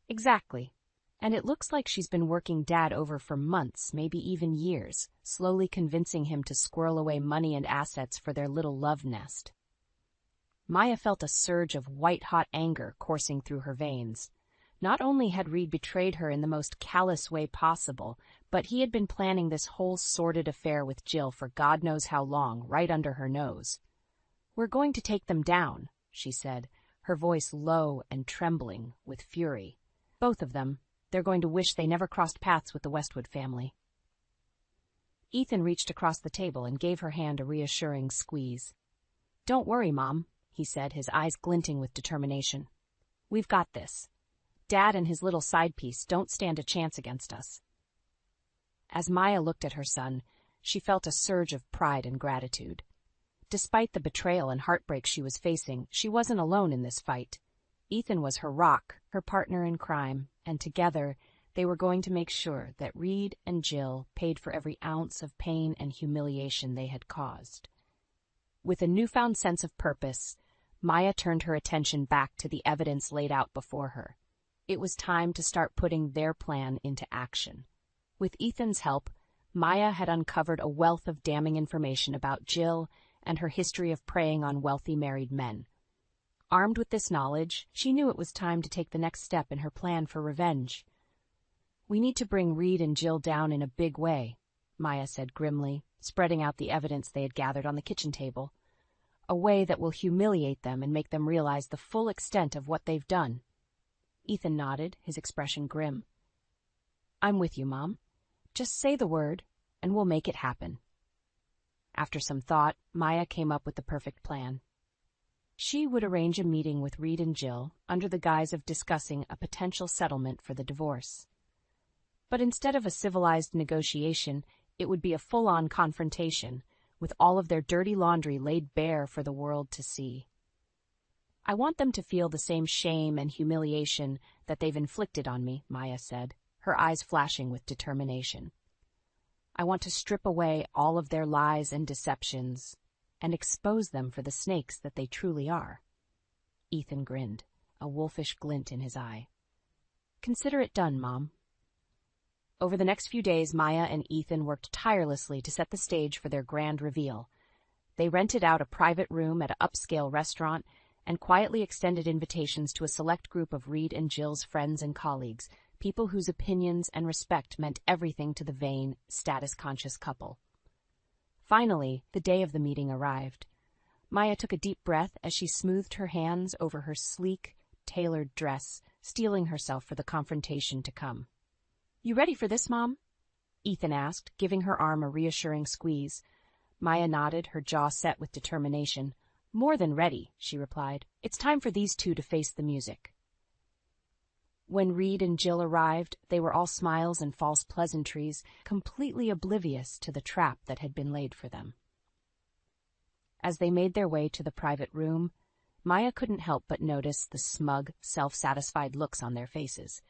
"Exactly. And it looks like she's been working Dad over for months, maybe even years, slowly convincing him to squirrel away money and assets for their little love nest." Maya felt a surge of white-hot anger coursing through her veins. Not only had Reed betrayed her in the most callous way possible, but he had been planning this whole sordid affair with Jill for God knows how long, right under her nose. "We're going to take them down," she said, her voice low and trembling with fury. "Both of them. They're going to wish they never crossed paths with the Westwood family." Ethan reached across the table and gave her hand a reassuring squeeze. "Don't worry, Mom," he said, his eyes glinting with determination. "We've got this. Dad and his little side piece don't stand a chance against us. As Maya looked at her son, she felt a surge of pride and gratitude. Despite the betrayal and heartbreak she was facing, she wasn't alone in this fight. Ethan was her rock, her partner in crime, and together they were going to make sure that Reed and Jill paid for every ounce of pain and humiliation they had caused. With a newfound sense of purpose, Maya turned her attention back to the evidence laid out before her. It was time to start putting their plan into action. With Ethan's help, Maya had uncovered a wealth of damning information about Jill and her history of preying on wealthy married men. Armed with this knowledge, she knew it was time to take the next step in her plan for revenge. "We need to bring Reed and Jill down in a big way," Maya said grimly, spreading out the evidence they had gathered on the kitchen table. "A way that will humiliate them and make them realize the full extent of what they've done." Ethan nodded, his expression grim. "I'm with you, Mom. Just say the word, and we'll make it happen." After some thought, Maya came up with the perfect plan. She would arrange a meeting with Reed and Jill under the guise of discussing a potential settlement for the divorce. But instead of a civilized negotiation, it would be a full-on confrontation, with all of their dirty laundry laid bare for the world to see. "I want them to feel the same shame and humiliation that they've inflicted on me," Maya said, her eyes flashing with determination. "I want to strip away all of their lies and deceptions and expose them for the snakes that they truly are." Ethan grinned, a wolfish glint in his eye. "Consider it done, Mom." Over the next few days, Maya and Ethan worked tirelessly to set the stage for their grand reveal. They rented out a private room at an upscale restaurant and quietly extended invitations to a select group of Reed and Jill's friends and colleagues, people whose opinions and respect meant everything to the vain, status-conscious couple. Finally, the day of the meeting arrived. Maya took a deep breath as she smoothed her hands over her sleek, tailored dress, steeling herself for the confrontation to come. "You ready for this, Mom?" Ethan asked, giving her arm a reassuring squeeze. Maya nodded, her jaw set with determination. "More than ready," she replied. "It's time for these two to face the music." When Reed and Jill arrived, they were all smiles and false pleasantries, completely oblivious to the trap that had been laid for them. As they made their way to the private room, Maya couldn't help but notice the smug, self-satisfied looks on their faces,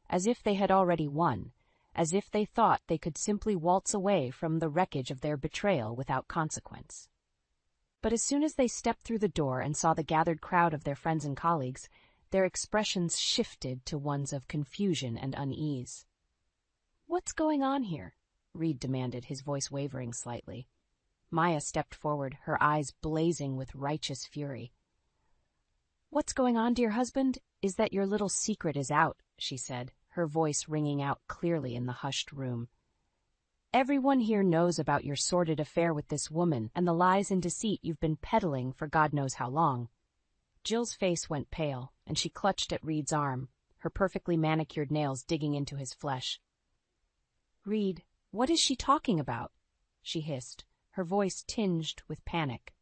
as if they had already won, as if they thought they could simply waltz away from the wreckage of their betrayal without consequence. But as soon as they stepped through the door and saw the gathered crowd of their friends and colleagues, their expressions shifted to ones of confusion and unease. "What's going on here?" Reed demanded, his voice wavering slightly. Maya stepped forward, her eyes blazing with righteous fury. "What's going on, dear husband, is that your little secret is out," she said, her voice ringing out clearly in the hushed room. "Everyone here knows about your sordid affair with this woman and the lies and deceit you've been peddling for God knows how long." Jill's face went pale, and she clutched at Reed's arm, her perfectly manicured nails digging into his flesh. "Reed, what is she talking about?" she hissed, her voice tinged with panic.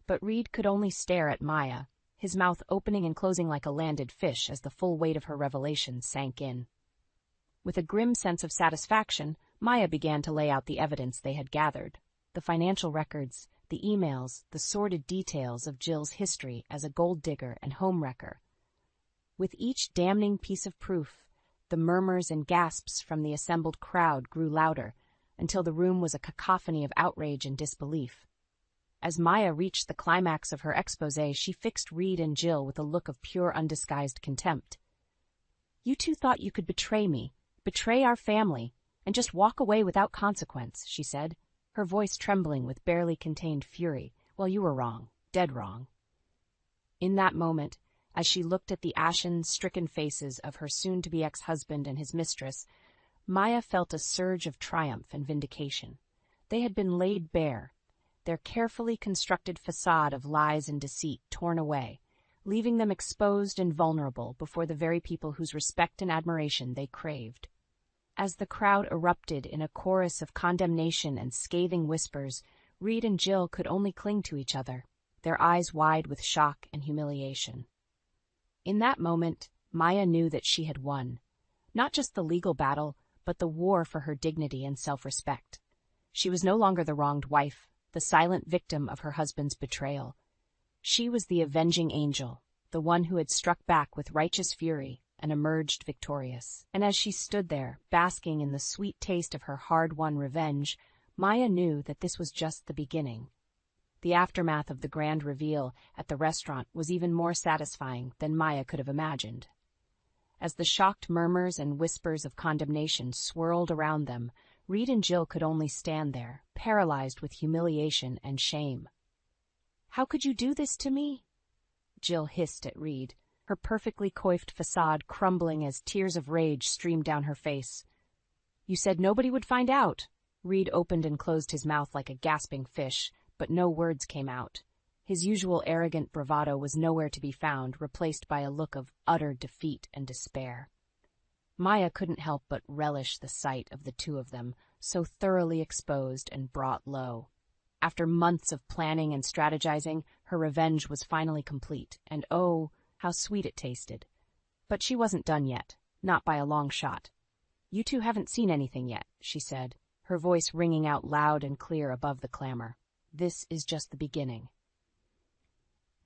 But Reed could only stare at Maya, his mouth opening and closing like a landed fish as the full weight of her revelation sank in. With a grim sense of satisfaction, Maya began to lay out the evidence they had gathered, the financial records, the emails, the sordid details of Jill's history as a gold digger and home wrecker. With each damning piece of proof, the murmurs and gasps from the assembled crowd grew louder, until the room was a cacophony of outrage and disbelief. As Maya reached the climax of her exposé, she fixed Reed and Jill with a look of pure undisguised contempt. "You two thought you could betray me, betray our family, and just walk away without consequence," she said, her voice trembling with barely contained fury. "Well, you were wrong, dead wrong." In that moment, as she looked at the ashen-stricken faces of her soon-to-be ex-husband and his mistress, Maya felt a surge of triumph and vindication. They had been laid bare, their carefully constructed facade of lies and deceit torn away, leaving them exposed and vulnerable before the very people whose respect and admiration they craved. As the crowd erupted in a chorus of condemnation and scathing whispers, Reed and Jill could only cling to each other, their eyes wide with shock and humiliation. In that moment, Maya knew that she had won, not just the legal battle, but the war for her dignity and self-respect. She was no longer the wronged wife, the silent victim of her husband's betrayal. She was the avenging angel, the one who had struck back with righteous fury and emerged victorious. And as she stood there, basking in the sweet taste of her hard-won revenge, Maya knew that this was just the beginning. The aftermath of the grand reveal at the restaurant was even more satisfying than Maya could have imagined. As the shocked murmurs and whispers of condemnation swirled around them, Reed and Jill could only stand there, paralyzed with humiliation and shame. "How could you do this to me?" Jill hissed at Reed, her perfectly coiffed facade crumbling as tears of rage streamed down her face. "You said nobody would find out." Reed opened and closed his mouth like a gasping fish, but no words came out. His usual arrogant bravado was nowhere to be found, replaced by a look of utter defeat and despair. Maya couldn't help but relish the sight of the two of them, so thoroughly exposed and brought low. After months of planning and strategizing, her revenge was finally complete, and oh, how sweet it tasted. But she wasn't done yet, not by a long shot. "You two haven't seen anything yet," she said, her voice ringing out loud and clear above the clamor. "This is just the beginning."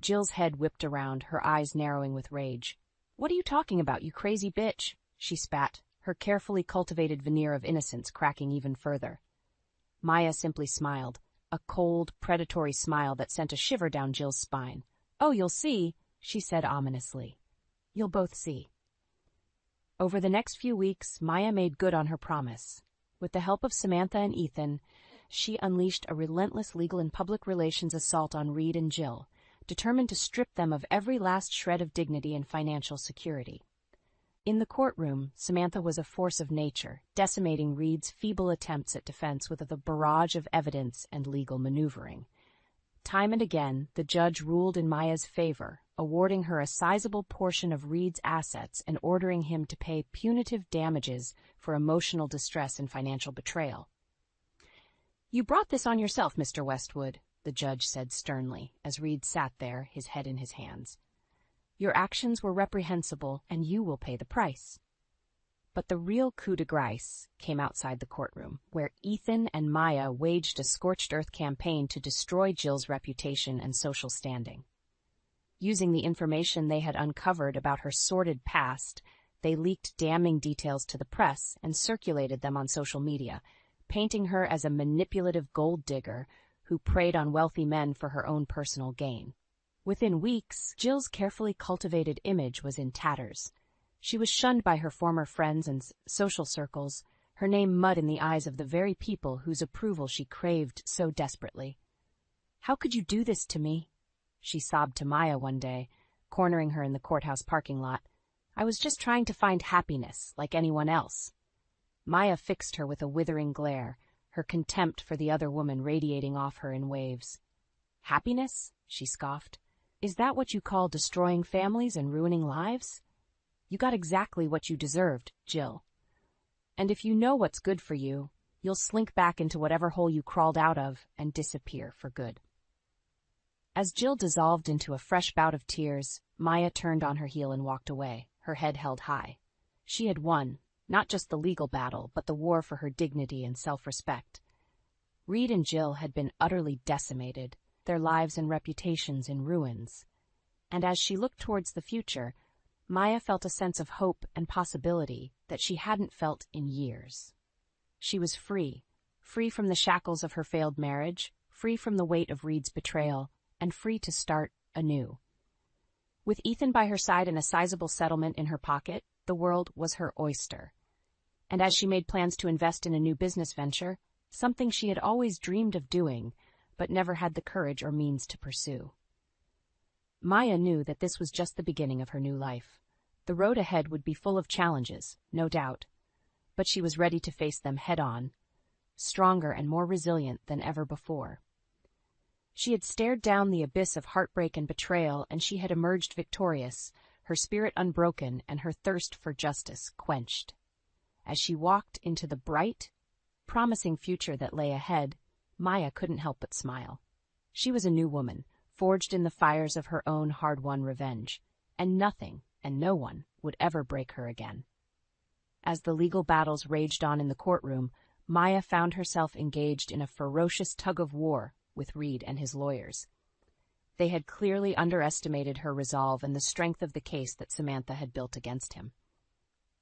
Jill's head whipped around, her eyes narrowing with rage. "What are you talking about, you crazy bitch?" she spat, her carefully cultivated veneer of innocence cracking even further. Maya simply smiled, a cold, predatory smile that sent a shiver down Jill's spine. "Oh, you'll see," she said ominously. "You'll both see." Over the next few weeks, Maya made good on her promise. With the help of Samantha and Ethan, she unleashed a relentless legal and public relations assault on Reed and Jill, determined to strip them of every last shred of dignity and financial security. In the courtroom, Samantha was a force of nature, decimating Reed's feeble attempts at defense with a barrage of evidence and legal maneuvering. Time and again, the judge ruled in Maya's favor, awarding her a sizable portion of Reed's assets and ordering him to pay punitive damages for emotional distress and financial betrayal. "You brought this on yourself, Mr. Westwood," the judge said sternly, as Reed sat there, his head in his hands. "Your actions were reprehensible, and you will pay the price." But the real coup de grace came outside the courtroom, where Ethan and Maya waged a scorched-earth campaign to destroy Jill's reputation and social standing. Using the information they had uncovered about her sordid past, they leaked damning details to the press and circulated them on social media, painting her as a manipulative gold digger who preyed on wealthy men for her own personal gain. Within weeks, Jill's carefully cultivated image was in tatters. She was shunned by her former friends and social circles, her name mud in the eyes of the very people whose approval she craved so desperately. "How could you do this to me?" she sobbed to Maya one day, cornering her in the courthouse parking lot. "I was just trying to find happiness, like anyone else." Maya fixed her with a withering glare, her contempt for the other woman radiating off her in waves. "Happiness?" she scoffed. "Is that what you call destroying families and ruining lives? You got exactly what you deserved, Jill. And if you know what's good for you, you'll slink back into whatever hole you crawled out of and disappear for good." As Jill dissolved into a fresh bout of tears, Maya turned on her heel and walked away, her head held high. She had won, not just the legal battle, but the war for her dignity and self-respect. Reed and Jill had been utterly decimated, their lives and reputations in ruins. And as she looked towards the future, Maya felt a sense of hope and possibility that she hadn't felt in years. She was free from the shackles of her failed marriage, free from the weight of Reed's betrayal, and free to start anew. With Ethan by her side and a sizable settlement in her pocket, the world was her oyster. And as she made plans to invest in a new business venture, something she had always dreamed of doing, but never had the courage or means to pursue. Maya knew that this was just the beginning of her new life. The road ahead would be full of challenges, no doubt, but she was ready to face them head-on, stronger and more resilient than ever before. She had stared down the abyss of heartbreak and betrayal, and she had emerged victorious, her spirit unbroken and her thirst for justice quenched. As she walked into the bright, promising future that lay ahead, Maya couldn't help but smile. She was a new woman, forged in the fires of her own hard-won revenge, and nothing and no one would ever break her again. As the legal battles raged on in the courtroom, Maya found herself engaged in a ferocious tug-of-war with Reed and his lawyers. They had clearly underestimated her resolve and the strength of the case that Samantha had built against him.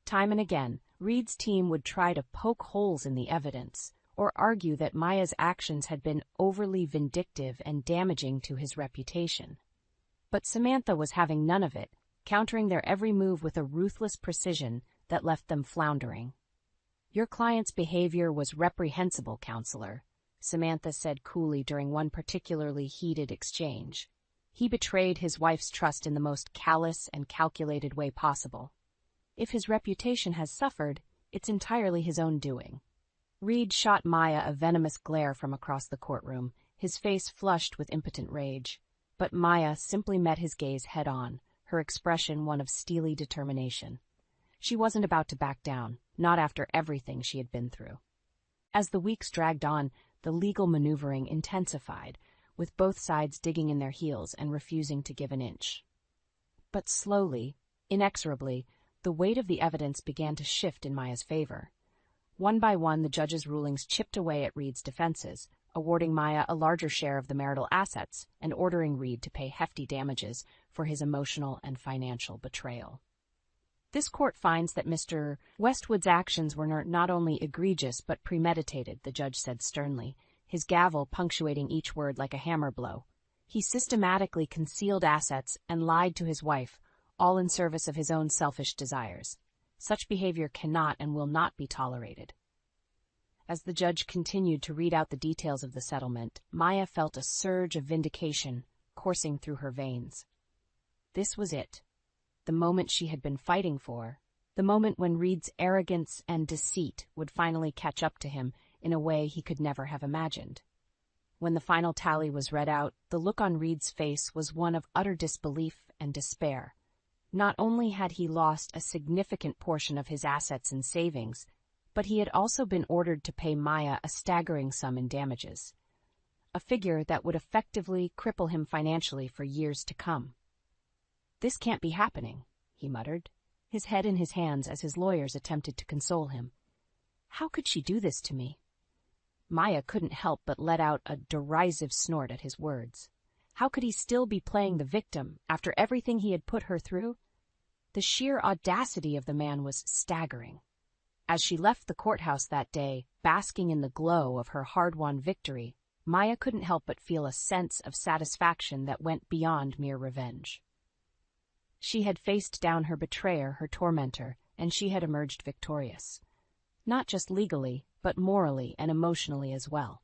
Time and again, Reed's team would try to poke holes in the evidence or argue that Maya's actions had been overly vindictive and damaging to his reputation. But Samantha was having none of it, countering their every move with a ruthless precision that left them floundering. "Your client's behavior was reprehensible, counselor," Samantha said coolly during one particularly heated exchange. "He betrayed his wife's trust in the most callous and calculated way possible. If his reputation has suffered, it's entirely his own doing." Reed shot Maya a venomous glare from across the courtroom, his face flushed with impotent rage. But Maya simply met his gaze head-on, her expression one of steely determination. She wasn't about to back down, not after everything she had been through. As the weeks dragged on, the legal maneuvering intensified, with both sides digging in their heels and refusing to give an inch. But slowly, inexorably, the weight of the evidence began to shift in Maya's favor. One by one, the judge's rulings chipped away at Reed's defenses, awarding Maya a larger share of the marital assets and ordering Reed to pay hefty damages for his emotional and financial betrayal. "This court finds that Mr. Westwood's actions were not only egregious but premeditated," the judge said sternly, his gavel punctuating each word like a hammer blow. "He systematically concealed assets and lied to his wife, all in service of his own selfish desires. Such behavior cannot and will not be tolerated." As the judge continued to read out the details of the settlement, Maya felt a surge of vindication coursing through her veins. This was it. The moment she had been fighting for, the moment when Reed's arrogance and deceit would finally catch up to him in a way he could never have imagined. When the final tally was read out, the look on Reed's face was one of utter disbelief and despair. Not only had he lost a significant portion of his assets and savings, but he had also been ordered to pay Maya a staggering sum in damages, a figure that would effectively cripple him financially for years to come. "This can't be happening," he muttered, his head in his hands as his lawyers attempted to console him. "How could she do this to me?" Maya couldn't help but let out a derisive snort at his words. How could he still be playing the victim after everything he had put her through? The sheer audacity of the man was staggering. As she left the courthouse that day, basking in the glow of her hard-won victory, Maya couldn't help but feel a sense of satisfaction that went beyond mere revenge. She had faced down her betrayer, her tormentor, and she had emerged victorious. Not just legally, but morally and emotionally as well.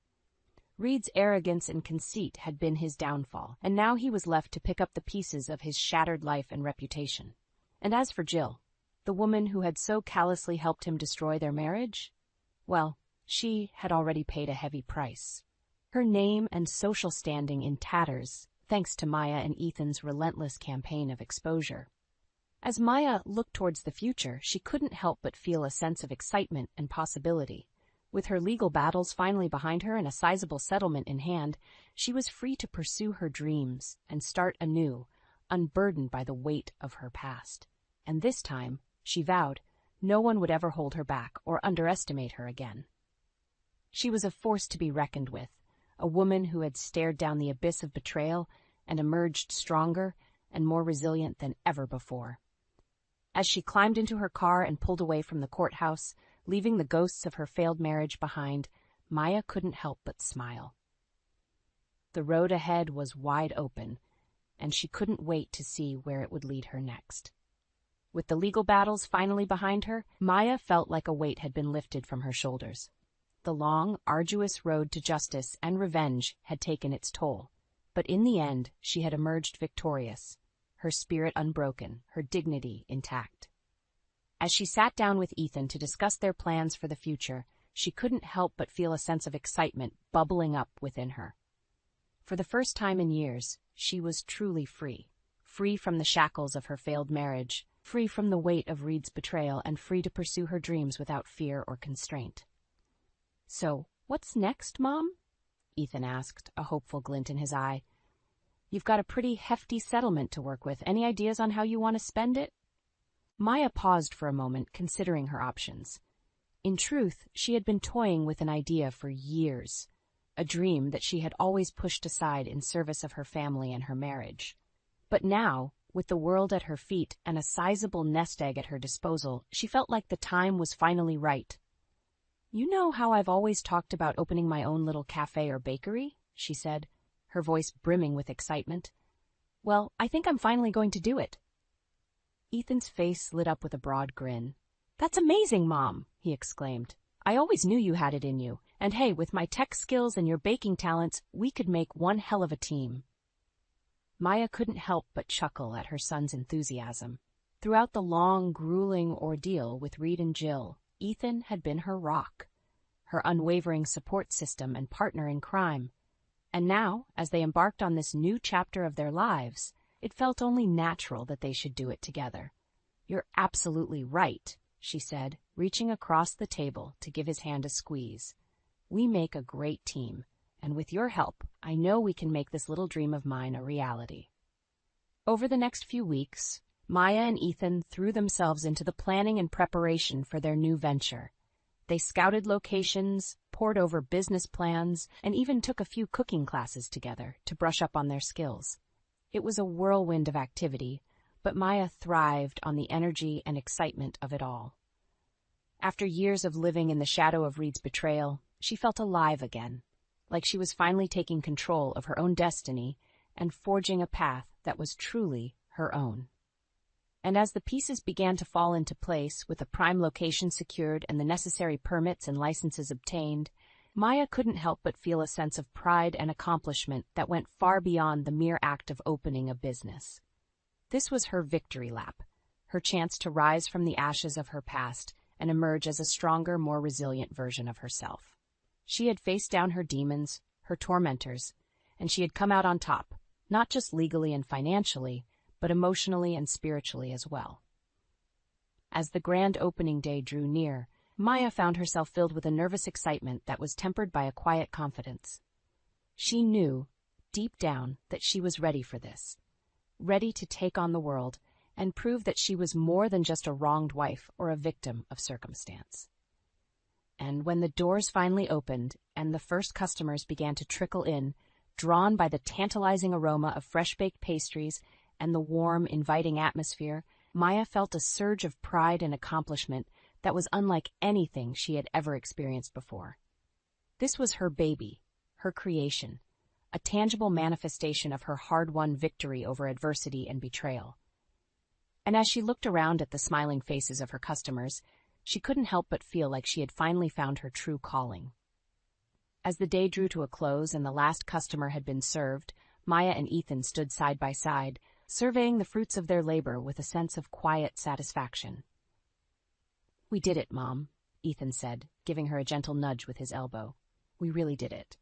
Reed's arrogance and conceit had been his downfall, and now he was left to pick up the pieces of his shattered life and reputation. And as for Jill, the woman who had so callously helped him destroy their marriage, well, she had already paid a heavy price. Her name and social standing in tatters, thanks to Maya and Ethan's relentless campaign of exposure. As Maya looked towards the future, she couldn't help but feel a sense of excitement and possibility. With her legal battles finally behind her and a sizable settlement in hand, she was free to pursue her dreams and start anew, unburdened by the weight of her past. And this time, she vowed, no one would ever hold her back or underestimate her again. She was a force to be reckoned with, a woman who had stared down the abyss of betrayal and emerged stronger and more resilient than ever before. As she climbed into her car and pulled away from the courthouse, leaving the ghosts of her failed marriage behind, Maya couldn't help but smile. The road ahead was wide open, and she couldn't wait to see where it would lead her next. With the legal battles finally behind her, Maya felt like a weight had been lifted from her shoulders. The long, arduous road to justice and revenge had taken its toll, but in the end she had emerged victorious, her spirit unbroken, her dignity intact. As she sat down with Ethan to discuss their plans for the future, she couldn't help but feel a sense of excitement bubbling up within her. For the first time in years, she was truly free. Free from the shackles of her failed marriage, free from the weight of Reed's betrayal, and free to pursue her dreams without fear or constraint. "So, what's next, Mom?" Ethan asked, a hopeful glint in his eye. "You've got a pretty hefty settlement to work with. Any ideas on how you want to spend it?" Maya paused for a moment, considering her options. In truth, she had been toying with an idea for years, a dream that she had always pushed aside in service of her family and her marriage. But now, with the world at her feet and a sizable nest egg at her disposal, she felt like the time was finally right. "You know how I've always talked about opening my own little cafe or bakery?" she said, her voice brimming with excitement. "Well, I think I'm finally going to do it." Ethan's face lit up with a broad grin. "That's amazing, Mom," he exclaimed. "I always knew you had it in you, and hey, with my tech skills and your baking talents, we could make one hell of a team." Maya couldn't help but chuckle at her son's enthusiasm. Throughout the long, grueling ordeal with Reed and Jill, Ethan had been her rock, her unwavering support system and partner in crime. And now, as they embarked on this new chapter of their lives, it felt only natural that they should do it together. "You're absolutely right," she said, reaching across the table to give his hand a squeeze. "We make a great team, and with your help, I know we can make this little dream of mine a reality." Over the next few weeks, Maya and Ethan threw themselves into the planning and preparation for their new venture. They scouted locations, pored over business plans, and even took a few cooking classes together to brush up on their skills. It was a whirlwind of activity, but Maya thrived on the energy and excitement of it all. After years of living in the shadow of Reed's betrayal, she felt alive again, like she was finally taking control of her own destiny and forging a path that was truly her own. And as the pieces began to fall into place, with a prime location secured and the necessary permits and licenses obtained, Maya couldn't help but feel a sense of pride and accomplishment that went far beyond the mere act of opening a business. This was her victory lap, her chance to rise from the ashes of her past and emerge as a stronger, more resilient version of herself. She had faced down her demons, her tormentors, and she had come out on top, not just legally and financially, but emotionally and spiritually as well. As the grand opening day drew near, Maya found herself filled with a nervous excitement that was tempered by a quiet confidence. She knew, deep down, that she was ready for this, ready to take on the world and prove that she was more than just a wronged wife or a victim of circumstance. And when the doors finally opened and the first customers began to trickle in, drawn by the tantalizing aroma of fresh-baked pastries and the warm, inviting atmosphere, Maya felt a surge of pride and accomplishment that was unlike anything she had ever experienced before. This was her baby, her creation, a tangible manifestation of her hard-won victory over adversity and betrayal. And as she looked around at the smiling faces of her customers, she couldn't help but feel like she had finally found her true calling. As the day drew to a close and the last customer had been served, Maya and Ethan stood side by side, surveying the fruits of their labor with a sense of quiet satisfaction. "We did it, Mom," Ethan said, giving her a gentle nudge with his elbow. "We really did it."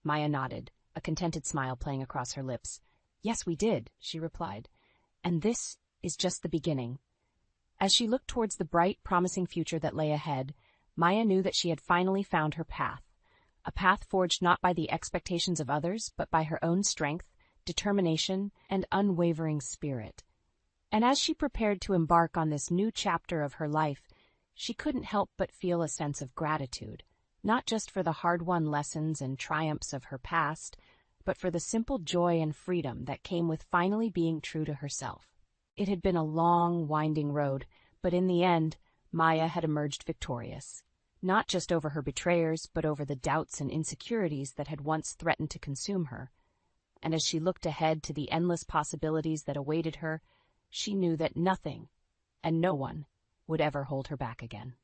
Maya nodded, a contented smile playing across her lips. "Yes, we did," she replied. "And this is just the beginning." As she looked towards the bright, promising future that lay ahead, Maya knew that she had finally found her path, a path forged not by the expectations of others, but by her own strength, determination, and unwavering spirit. And as she prepared to embark on this new chapter of her life, she couldn't help but feel a sense of gratitude, not just for the hard-won lessons and triumphs of her past, but for the simple joy and freedom that came with finally being true to herself. It had been a long, winding road, but in the end, Maya had emerged victorious, not just over her betrayers, but over the doubts and insecurities that had once threatened to consume her. And as she looked ahead to the endless possibilities that awaited her, she knew that nothing and no one would ever hold her back again.